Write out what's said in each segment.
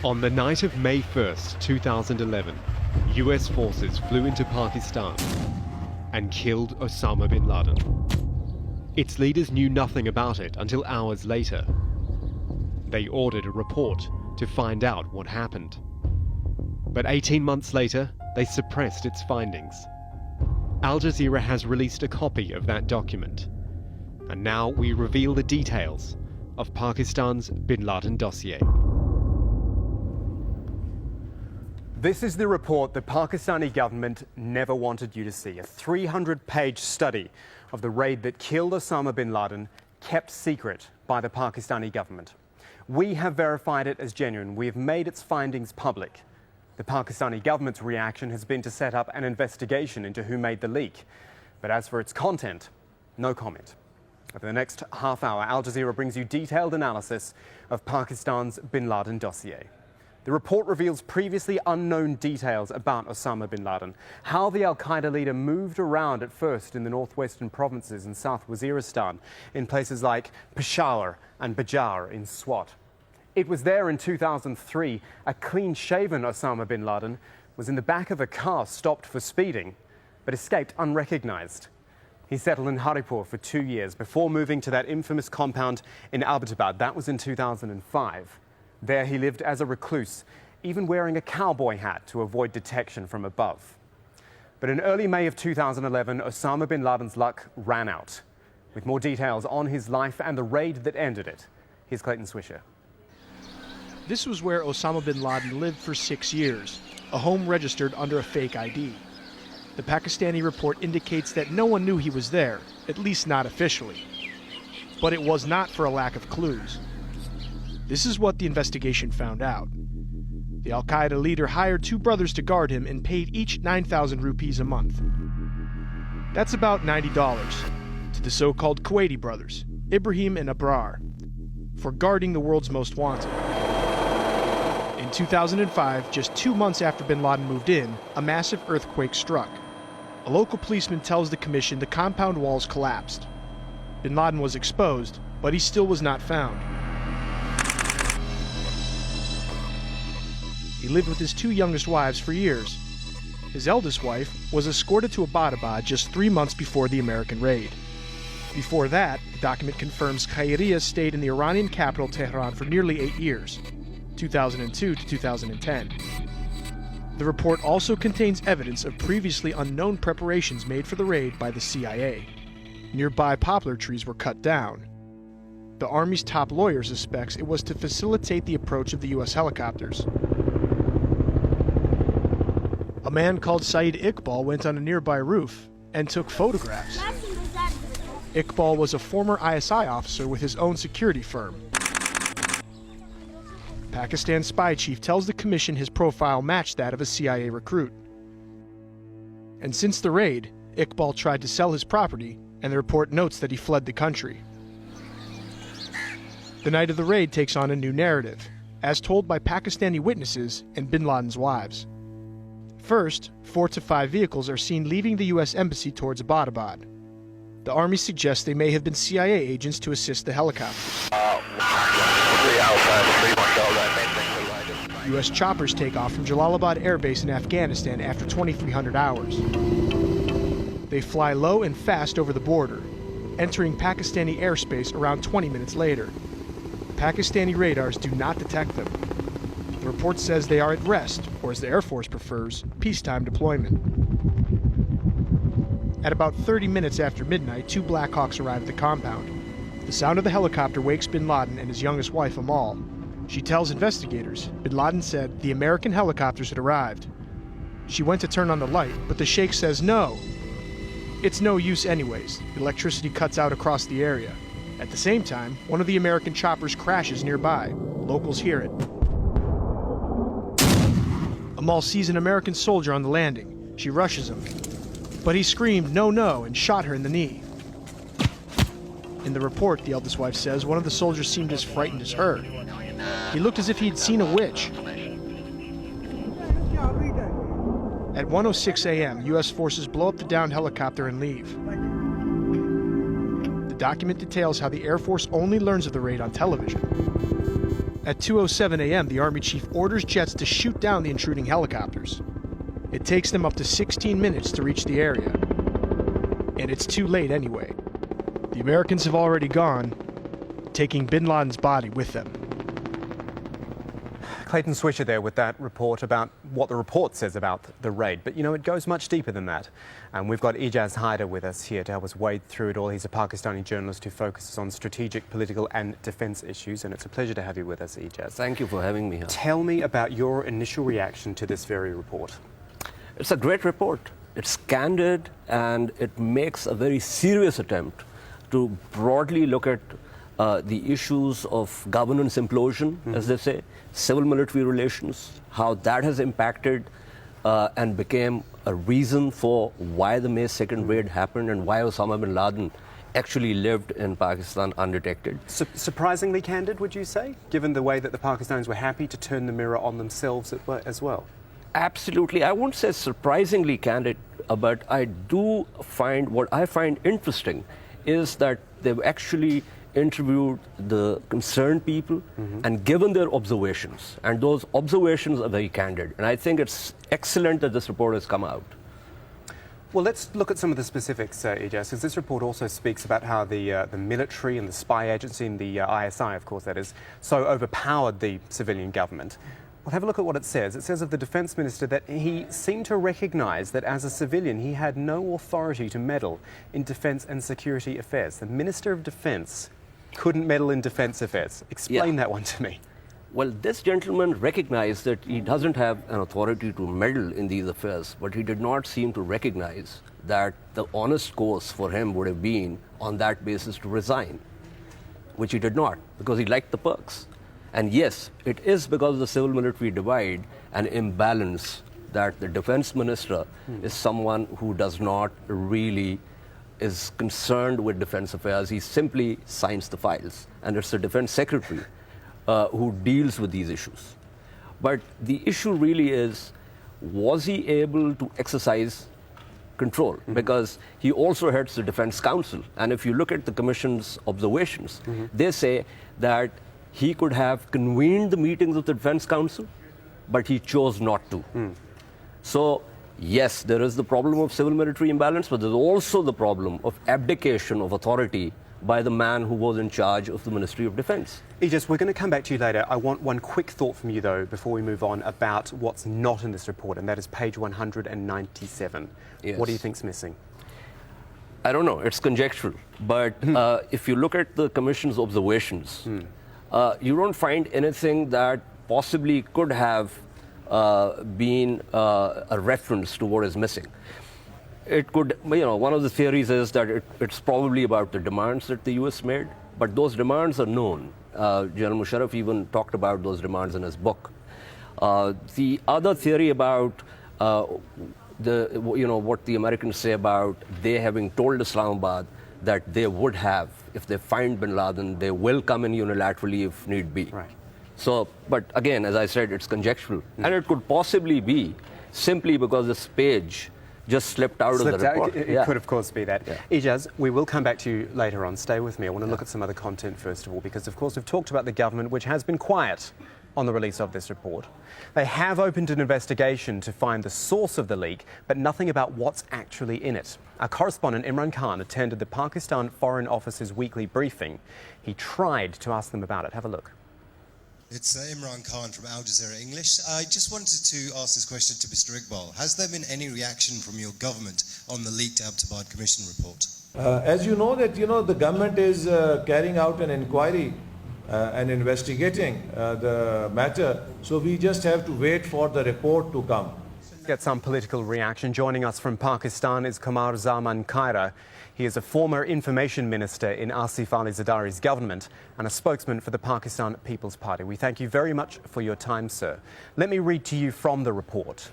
On the night of May 1st, 2011, US forces flew into Pakistan and killed Osama bin Laden. Its leaders knew nothing about it until hours later. They ordered a report to find out what happened. But 18 months later, they suppressed its findings. Al Jazeera has released a copy of that document. And now we reveal the details of Pakistan's bin Laden dossier. This is the report the Pakistani government never wanted you to see. A 300-page study of the raid that killed Osama bin Laden, kept secret by the Pakistani government. We have verified it as genuine. We have made its findings public. The Pakistani government's reaction has been to set up an investigation into who made the leak. But as for its content, no comment. Over the next half hour, Al Jazeera brings you detailed analysis of Pakistan's bin Laden dossier. The report reveals previously unknown details about Osama bin Laden, how the al-Qaeda leader moved around at first in the northwestern provinces in South Waziristan, in places like Peshawar and Bajar in Swat. It was there in 2003, a clean-shaven Osama bin Laden was in the back of a car stopped for speeding, but escaped unrecognized. He settled in Haripur for 2 years before moving to that infamous compound in Abbottabad. That was in 2005. There he lived as a recluse, even wearing a cowboy hat to avoid detection from above. But in early May of 2011, Osama bin Laden's luck ran out. With more details on his life and the raid that ended it, here's Clayton Swisher. This was where Osama bin Laden lived for 6 years, a home registered under a fake ID. The Pakistani report indicates that no one knew he was there, at least not officially. But it was not for a lack of clues. This is what the investigation found out. The al-Qaeda leader hired 2 brothers to guard him and paid each 9,000 rupees a month. That's about $90 to the so-called Kuwaiti brothers, Ibrahim and Abrar, for guarding the world's most wanted. In 2005, just 2 months after bin Laden moved in, a massive earthquake struck. A local policeman tells the commission the compound walls collapsed. Bin Laden was exposed, but he still was not found. He lived with his 2 youngest wives for years. His eldest wife was escorted to Abbottabad just 3 months before the American raid. Before that, the document confirms Khairiyah stayed in the Iranian capital Tehran for nearly 8 years, 2002 to 2010. The report also contains evidence of previously unknown preparations made for the raid by the CIA. Nearby poplar trees were cut down. The Army's top lawyer suspects it was to facilitate the approach of the U.S. helicopters. A man called Saeed Iqbal went on a nearby roof and took photographs. Iqbal was a former ISI officer with his own security firm. Pakistan's spy chief tells the commission his profile matched that of a CIA recruit. And since the raid, Iqbal tried to sell his property, and the report notes that he fled the country. The night of the raid takes on a new narrative, as told by Pakistani witnesses and bin Laden's wives. First, 4 to 5 vehicles are seen leaving the U.S. Embassy towards Abbottabad. The Army suggests they may have been CIA agents to assist the helicopters. U.S. choppers take off from Jalalabad Air Base in Afghanistan after 2,300 hours. They fly low and fast over the border, entering Pakistani airspace around 20 minutes later. Pakistani radars do not detect them. The report says they are at rest, or as the Air Force prefers, peacetime deployment. At about 30 minutes after midnight, 2 Black Hawks arrive at the compound. The sound of the helicopter wakes bin Laden and his youngest wife, Amal. She tells investigators bin Laden said the American helicopters had arrived. She went to turn on the light, but the sheikh says no. It's no use anyways. The electricity cuts out across the area. At the same time, one of the American choppers crashes nearby. Locals hear it. Amal sees an American soldier on the landing. She rushes him. But he screamed, "No, no," and shot her in the knee. In the report, the eldest wife says one of the soldiers seemed as frightened as her. He looked as if he'd seen a witch. At 1:06 a.m., U.S. forces blow up the downed helicopter and leave. The document details how the Air Force only learns of the raid on television. At 2:07 a.m., the Army chief orders jets to shoot down the intruding helicopters. It takes them up to 16 minutes to reach the area. And it's too late anyway. The Americans have already gone, taking bin Laden's body with them. Clayton Swisher there with that report about what the report says about the raid. But, you know, it goes much deeper than that. And we've got Ijaz Haider with us here to help us wade through it all. He's a Pakistani journalist who focuses on strategic, political and defence issues. And it's a pleasure to have you with us, Ijaz. Thank you for having me here. Tell me about your initial reaction to this very report. It's a great report. It's candid and it makes a very serious attempt to broadly look at the issues of governance implosion, as they say, civil-military relations, how that has impacted and became a reason for why the May 2nd raid happened and why Osama bin Laden actually lived in Pakistan undetected. Surprisingly candid, would you say, given the way that the Pakistanis were happy to turn the mirror on themselves as well? Absolutely. I wouldn't say surprisingly candid, but I do find, what I find interesting is that they've actually interviewed the concerned people and given their observations. And those observations are very candid. And I think it's excellent that this report has come out. Well, let's look at some of the specifics, Ijaz, because this report also speaks about how the military and the spy agency and the ISI, of course that is, so overpowered the civilian government. Well, have a look at what it says. It says of the Defence Minister that he seemed to recognise that as a civilian he had no authority to meddle in defence and security affairs. The Minister of Defence couldn't meddle in defence affairs. Explain that one to me. Well, this gentleman recognized that he doesn't have an authority to meddle in these affairs, but he did not seem to recognize that the honest course for him would have been on that basis to resign, which he did not, because he liked the perks. And yes, it is because of the civil-military divide and imbalance that the defense minister is someone who does not really is concerned with defense affairs. He simply signs the files. And it's the defense secretary who deals with these issues. But the issue really is, was he able to exercise control? Because he also heads the Defense Council. And if you look at the Commission's observations, they say that he could have convened the meetings of the Defense Council, but he chose not to. So, yes, there is the problem of civil-military imbalance, but there's also the problem of abdication of authority by the man who was in charge of the Ministry of Defense. Ijaz, we're going to come back to you later. I want one quick thought from you, though, before we move on, about what's not in this report, and that is page 197. Yes. What do you think's missing? I don't know, it's conjectural. But if you look at the Commission's observations, you don't find anything that possibly could have been a reference to what is missing. It could, you know, one of the theories is that it's probably about the demands that the US made, but those demands are known. General Musharraf even talked about those demands in his book. The other theory about what the Americans say about they having told Islamabad that they would have, if they find bin Laden, they will come in unilaterally if need be. Right. So, but again, as I said, it's conjectural. And it could possibly be simply because this page just slipped out of the report. It could, of course, be that. Yeah. Ijaz, we will come back to you later on. Stay with me. I want to look at some other content first of all, because, of course, we've talked about the government, which has been quiet on the release of this report. They have opened an investigation to find the source of the leak, but nothing about what's actually in it. Our correspondent Imran Khan attended the Pakistan Foreign Office's weekly briefing. He tried to ask them about it. Have a look. It's Imran Khan from Al Jazeera English. I just wanted to ask this question to Mr. Iqbal. Has there been any reaction from your government on the leaked Abbottabad Commission report? As you know that, the government is carrying out an inquiry and investigating the matter. So we just have to wait for the report to come. Get some political reaction. Joining us from Pakistan is Qamar Zaman Khaira. He is a former information minister in Asif Ali Zardari's government and a spokesman for the Pakistan People's Party. We thank you very much for your time, sir. Let me read to you from the report.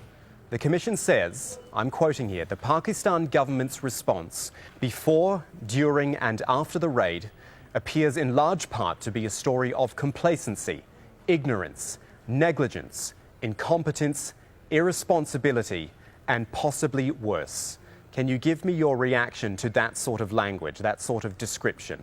The Commission says, I'm quoting here, the Pakistan government's response before, during and after the raid appears in large part to be a story of complacency, ignorance, negligence, incompetence, irresponsibility and possibly worse. Can you give me your reaction to that sort of language, that sort of description?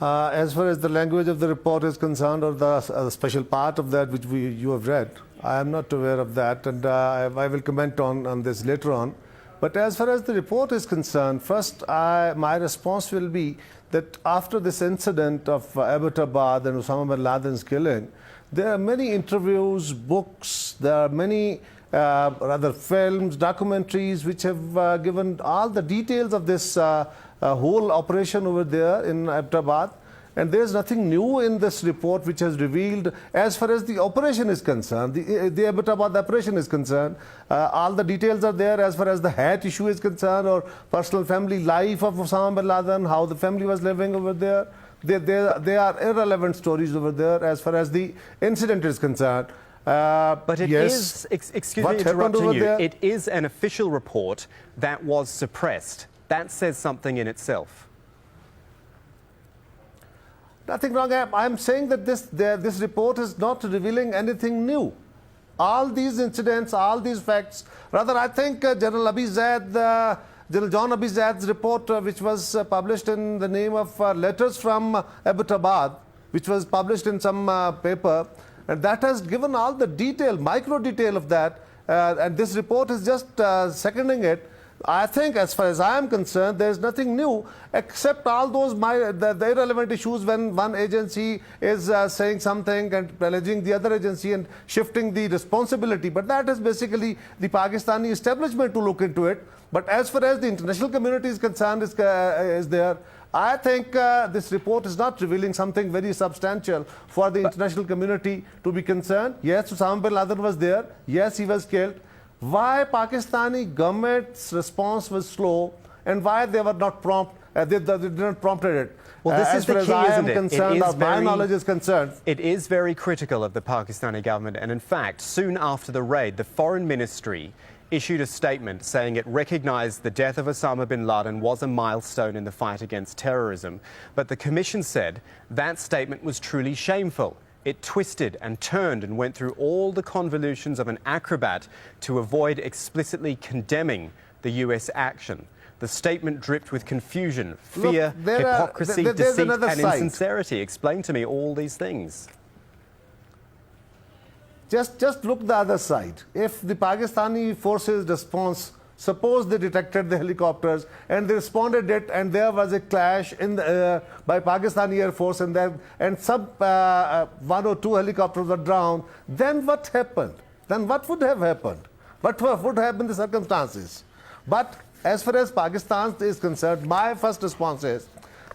As far as the language of the report is concerned, or the special part of that which you have read, I am not aware of that, and I will comment on this later on. But as far as the report is concerned, first my response will be that after this incident of Abbottabad and Osama bin Laden's killing, there are many interviews, books, there are many rather films, documentaries which have given all the details of this whole operation over there in Abbottabad. And there is nothing new in this report which has revealed, as far as the operation is concerned, the Abbottabad operation is concerned, all the details are there as far as the hat issue is concerned, or personal family life of Osama bin Laden, how the family was living over there. They are irrelevant stories over there as far as the incident is concerned. But it yes, is, excuse me interrupting you, it is an official report that was suppressed. That says something in itself. Nothing wrong. I'm saying that this report is not revealing anything new. All these incidents, all these facts, rather I think General John Abi Zaid's report, which was published in the name of letters from Abbottabad, which was published in some paper, and that has given all the detail, micro detail of that, and this report is just seconding it. I think, as far as I am concerned, there is nothing new except all those the irrelevant issues when one agency is saying something and alleging the other agency and shifting the responsibility. But that is basically the Pakistani establishment to look into it. But as far as the international community is concerned, is there. I think this report is not revealing something very substantial for the international community to be concerned. Yes, Osama bin Laden was there. Yes, he was killed. Why Pakistani government's response was slow, and why they were not prompt, they did not prompted it. Well, this is the key, isn't it? Concerned, as my knowledge is concerned. It is very critical of the Pakistani government, and in fact, soon after the raid, the Foreign Ministry issued a statement saying it recognized the death of Osama bin Laden was a milestone in the fight against terrorism. But the Commission said that statement was truly shameful. It twisted and turned and went through all the convolutions of an acrobat to avoid explicitly condemning the US action. The statement dripped with confusion, fear, hypocrisy, deceit and insincerity. Explain to me all these things. Just look the other side. If the Pakistani forces response, suppose they detected the helicopters and they responded it, and there was a clash in the by Pakistani Air Force, and some one or two helicopters were drowned, then what happened? Then what would have happened? What would have been the circumstances? But as far as Pakistan is concerned, my first response is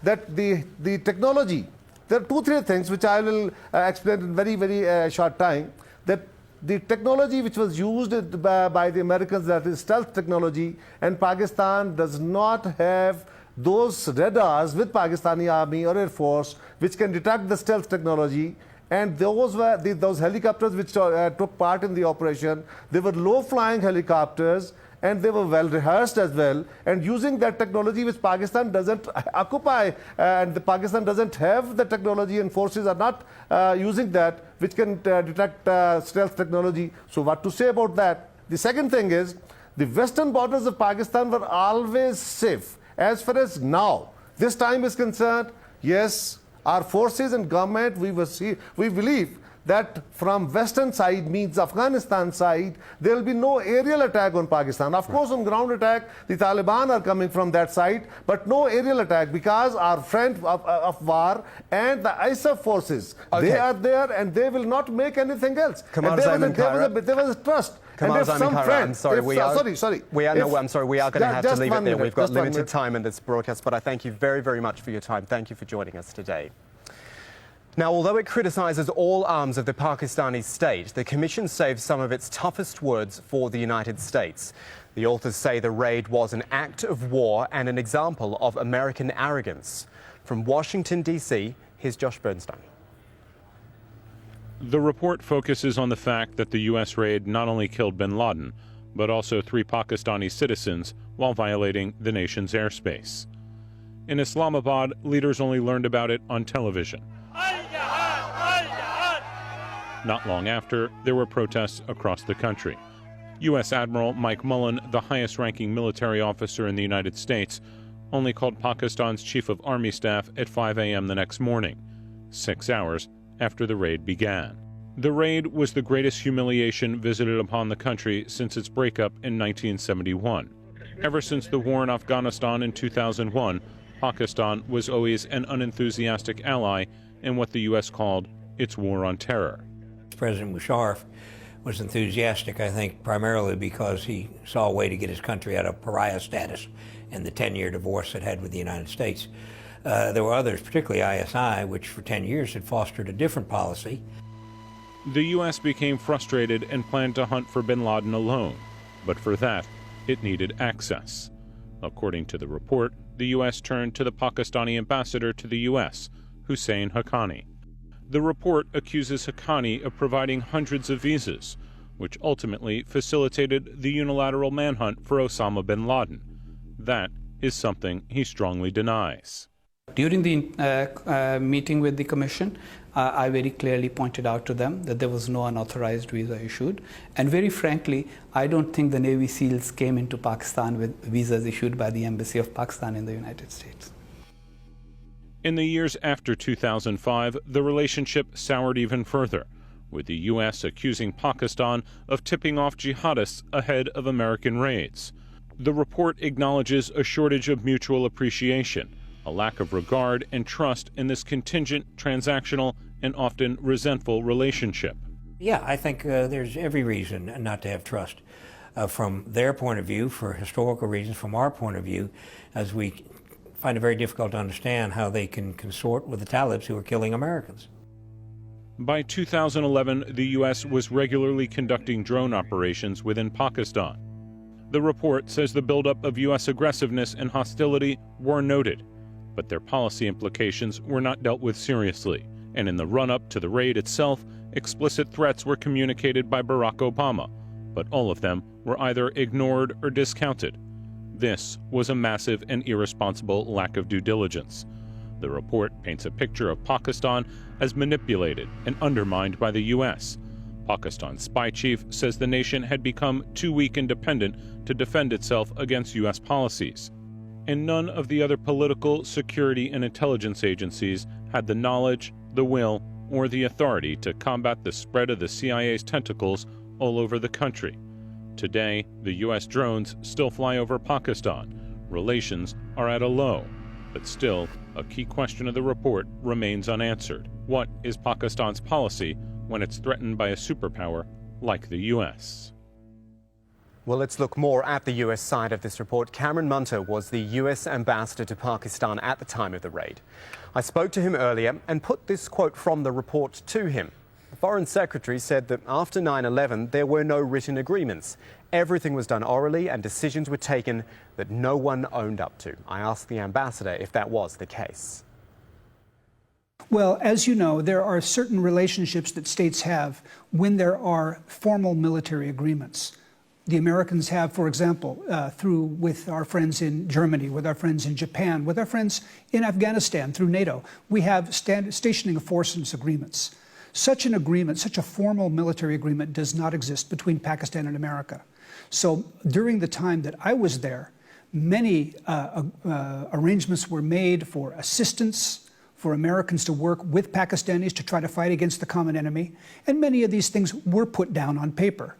that the technology, there are 2-3 things which I will explain in very short time. That the technology which was used by the Americans, that is stealth technology, and Pakistan does not have those radars with Pakistani Army or Air Force which can detect the stealth technology. And those were those helicopters which took part in the operation. They were low-flying helicopters, and they were well rehearsed as well, and using that technology which Pakistan doesn't occupy, and the Pakistan doesn't have the technology, and forces are not using that, which can detect stealth technology. So what to say about that? The second thing is, the western borders of Pakistan were always safe. As far as now, this time is concerned, yes, our forces and government, we believe that from western side, means Afghanistan side, there will be no aerial attack on Pakistan. Of course, on ground attack, the Taliban are coming from that side, but no aerial attack, because our friend of war and the ISAF forces, they are there, and they will not make anything else. There was a trust. I'm sorry, we are going to have to leave it there. We've got limited time in this broadcast, but I thank you very much for your time. Thank you for joining us today. Now, although it criticises all arms of the Pakistani state, the Commission saves some of its toughest words for the United States. The authors say the raid was an act of war and an example of American arrogance. From Washington, D.C., here's Josh Bernstein. The report focuses on the fact that the U.S. raid not only killed bin Laden, but also 3 Pakistani citizens while violating the nation's airspace. In Islamabad, leaders only learned about it on television. Not long after, there were protests across the country. U.S. Admiral Mike Mullen, the highest-ranking military officer in the United States, only called Pakistan's Chief of Army Staff at 5 a.m. the next morning, 6 hours after the raid began. The raid was the greatest humiliation visited upon the country since its breakup in 1971. Ever since the war in Afghanistan in 2001, Pakistan was always an unenthusiastic ally in what the U.S. called its war on terror. President Musharraf was enthusiastic, I think, primarily because he saw a way to get his country out of pariah status and the 10-year divorce it had with the United States. There were others, particularly ISI, which for 10 years had fostered a different policy. The U.S. became frustrated and planned to hunt for bin Laden alone, but for that, it needed access. According to the report, the U.S. turned to the Pakistani ambassador to the U.S., Hussein Haqqani. The report accuses Haqqani of providing hundreds of visas, which ultimately facilitated the unilateral manhunt for Osama bin Laden. That is something he strongly denies. During the meeting with the Commission, I very clearly pointed out to them that there was no unauthorized visa issued. And very frankly, I don't think the Navy SEALs came into Pakistan with visas issued by the Embassy of Pakistan in the United States. In the years after 2005, the relationship soured even further, with the U.S. accusing Pakistan of tipping off jihadists ahead of American raids. The report acknowledges a shortage of mutual appreciation, a lack of regard and trust in this contingent, transactional, and often resentful relationship. Yeah, I think there's every reason not to have trust. From their point of view, for historical reasons, from our point of view, as we find it very difficult to understand how they can consort with the Talibs who are killing Americans. By 2011, the U.S. was regularly conducting drone operations within Pakistan. The report says the buildup of U.S. aggressiveness and hostility were noted, but their policy implications were not dealt with seriously, and in the run-up to the raid itself, explicit threats were communicated by Barack Obama, but all of them were either ignored or discounted. This was a massive and irresponsible lack of due diligence. The report paints a picture of Pakistan as manipulated and undermined by the U.S. Pakistan's spy chief says the nation had become too weak and dependent to defend itself against U.S. policies. And none of the other political, security, and intelligence agencies had the knowledge, the will, or the authority to combat the spread of the CIA's tentacles all over the country. Today, the U.S. drones still fly over Pakistan. Relations are at a low, but still, a key question of the report remains unanswered. What is Pakistan's policy when it's threatened by a superpower like the U.S.? Well, let's look more at the U.S. side of this report. Cameron Munter was the U.S. ambassador to Pakistan at the time of the raid. I spoke to him earlier and put this quote from the report to him. The Foreign Secretary said that after 9/11, there were no written agreements. Everything was done orally and decisions were taken that no one owned up to. I asked the ambassador if that was the case. Well, as you know, there are certain relationships that states have when there are formal military agreements. The Americans have, for example, with our friends in Germany, with our friends in Japan, with our friends in Afghanistan through NATO. We have stationing of forces agreements. Such an agreement, such a formal military agreement does not exist between Pakistan and America. So during the time that I was there, many arrangements were made for assistance, for Americans to work with Pakistanis to try to fight against the common enemy, and many of these things were put down on paper.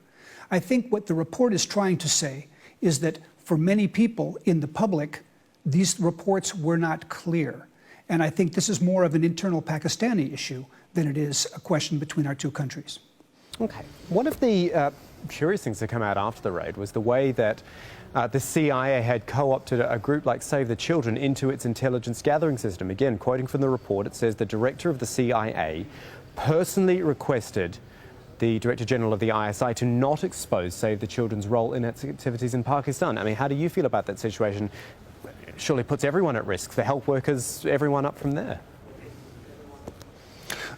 I think what the report is trying to say is that for many people in the public, these reports were not clear. And I think this is more of an internal Pakistani issue than it is a question between our two countries. Okay. One of the curious things that come out after the raid was the way that the CIA had co-opted a group like Save the Children into its intelligence gathering system. Again, quoting from the report, it says the director of the CIA personally requested the Director General of the ISI to not expose Save the Children's role in its activities in Pakistan. I mean, how do you feel about that situation? It surely puts everyone at risk, the health workers, everyone up from there.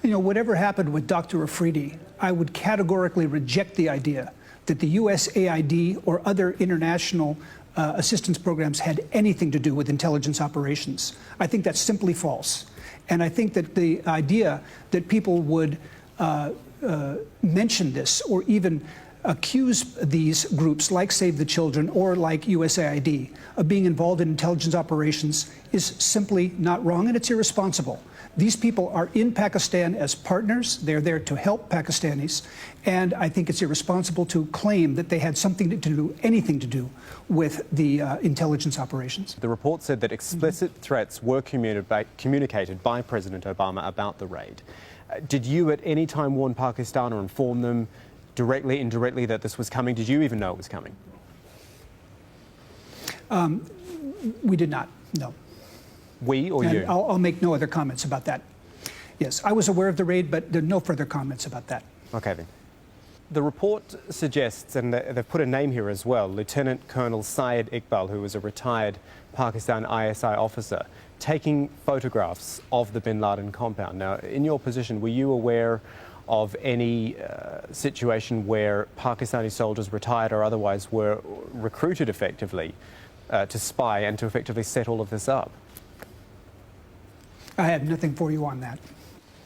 You know, whatever happened with Dr. Afridi, I would categorically reject the idea that the USAID or other international assistance programs had anything to do with intelligence operations. I think that's simply false. And I think that the idea that people would mention this or even accuse these groups like Save the Children or like USAID of being involved in intelligence operations is simply not wrong, and it's irresponsible. These people are in Pakistan as partners. They're there to help Pakistanis. And I think it's irresponsible to claim that they had something to do, anything to do with the intelligence operations. The report said that explicit threats were communicated by President Obama about the raid. Did you at any time warn Pakistan or inform them directly, indirectly, that this was coming? Did you even know it was coming? We did not, no. We or and you? I'll make no other comments about that. Yes, I was aware of the raid, but there are no further comments about that. Okay, then. The report suggests, and they've put a name here as well, Lieutenant Colonel Syed Iqbal, who was a retired Pakistan ISI officer, taking photographs of the bin Laden compound. Now, in your position, were you aware of any situation where Pakistani soldiers, retired or otherwise, were recruited effectively to spy and to effectively set all of this up? I have nothing for you on that.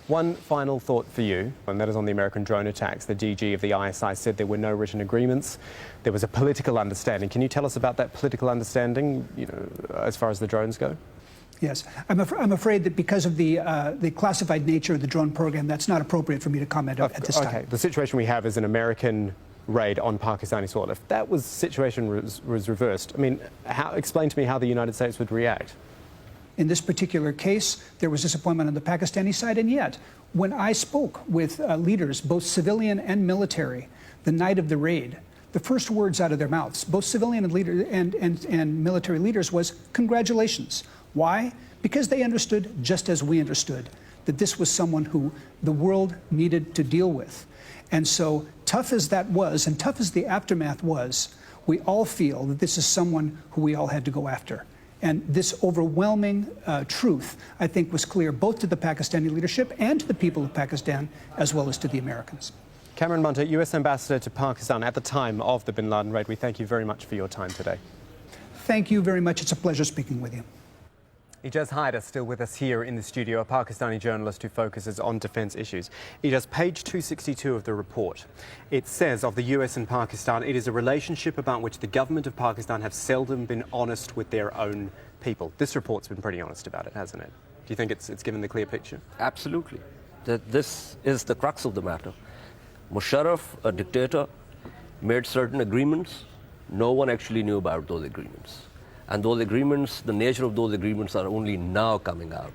One final thought for you, and that is on the American drone attacks. The DG of the ISI said there were no written agreements. There was a political understanding. Can you tell us about that political understanding, as far as the drones go? Yes, I'm afraid that because of the classified nature of the drone program, that's not appropriate for me to comment at this time. Okay, the situation we have is an American raid on Pakistani soil. If that situation was reversed, I mean, explain to me how the United States would react. In this particular case, there was disappointment on the Pakistani side, and yet, when I spoke with leaders, both civilian and military, the night of the raid, the first words out of their mouths, both civilian and military leaders, was congratulations. Why? Because they understood, just as we understood, that this was someone who the world needed to deal with. And so, tough as that was, and tough as the aftermath was, we all feel that this is someone who we all had to go after. And this overwhelming truth, I think, was clear both to the Pakistani leadership and to the people of Pakistan, as well as to the Americans. Cameron Munter, US Ambassador to Pakistan at the time of the bin Laden raid, we thank you very much for your time today. Thank you very much. It's a pleasure speaking with you. Ijaz Haider still with us here in the studio, a Pakistani journalist who focuses on defence issues. Ijaz, page 262 of the report, it says of the US and Pakistan, it is a relationship about which the government of Pakistan have seldom been honest with their own people. This report's been pretty honest about it, hasn't it? Do you think it's given the clear picture? Absolutely. This is the crux of the matter. Musharraf, a dictator, made certain agreements. No one actually knew about those agreements. And those agreements, the nature of those agreements are only now coming out.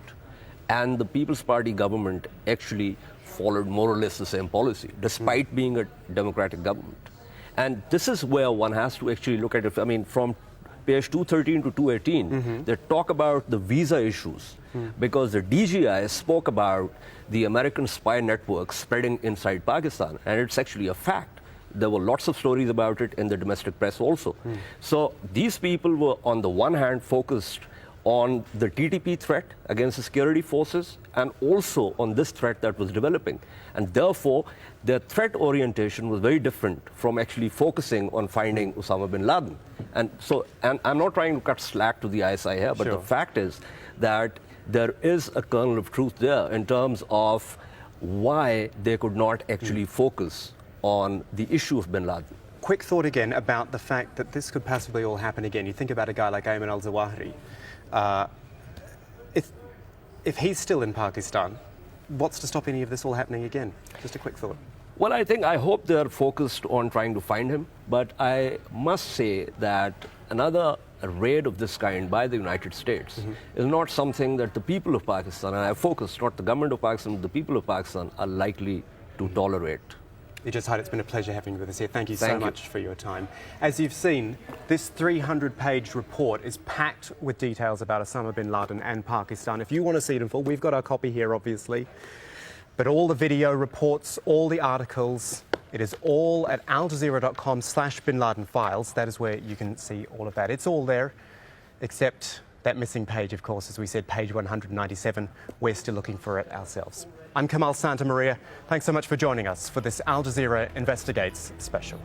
And the People's Party government actually followed more or less the same policy, despite being a democratic government. And this is where one has to actually look at it. I mean, from page 213 to 218, they talk about the visa issues, because the DGI spoke about the American spy network spreading inside Pakistan, and it's actually a fact. There were lots of stories about it in the domestic press also. So these people were, on the one hand, focused on the TTP threat against the security forces and also on this threat that was developing. And therefore, their threat orientation was very different from actually focusing on finding Osama bin Laden. And I'm not trying to cut slack to the ISI here, but the fact is that there is a kernel of truth there in terms of why they could not actually focus on the issue of bin Laden. Quick thought again about the fact that this could possibly all happen again. You think about a guy like Ayman al-Zawahiri. If he's still in Pakistan, what's to stop any of this all happening again? Just a quick thought. Well, I hope they're focused on trying to find him, but I must say that another raid of this kind by the United States is not something that the people of Pakistan, and I focus not the government of Pakistan, but the people of Pakistan are likely to tolerate. Ijaz Haider, it's been a pleasure having you with us here. Thank you so much for your time. As you've seen, this 300-page report is packed with details about Osama bin Laden and Pakistan. If you want to see it in full, we've got our copy here, obviously. But all the video reports, all the articles, it is all at aljazeera.com/bin Laden files. That is where you can see all of that. It's all there, except that missing page, of course, as we said, page 197. We're still looking for it ourselves. I'm Kamal Santamaria. Thanks so much for joining us for this Al Jazeera Investigates special.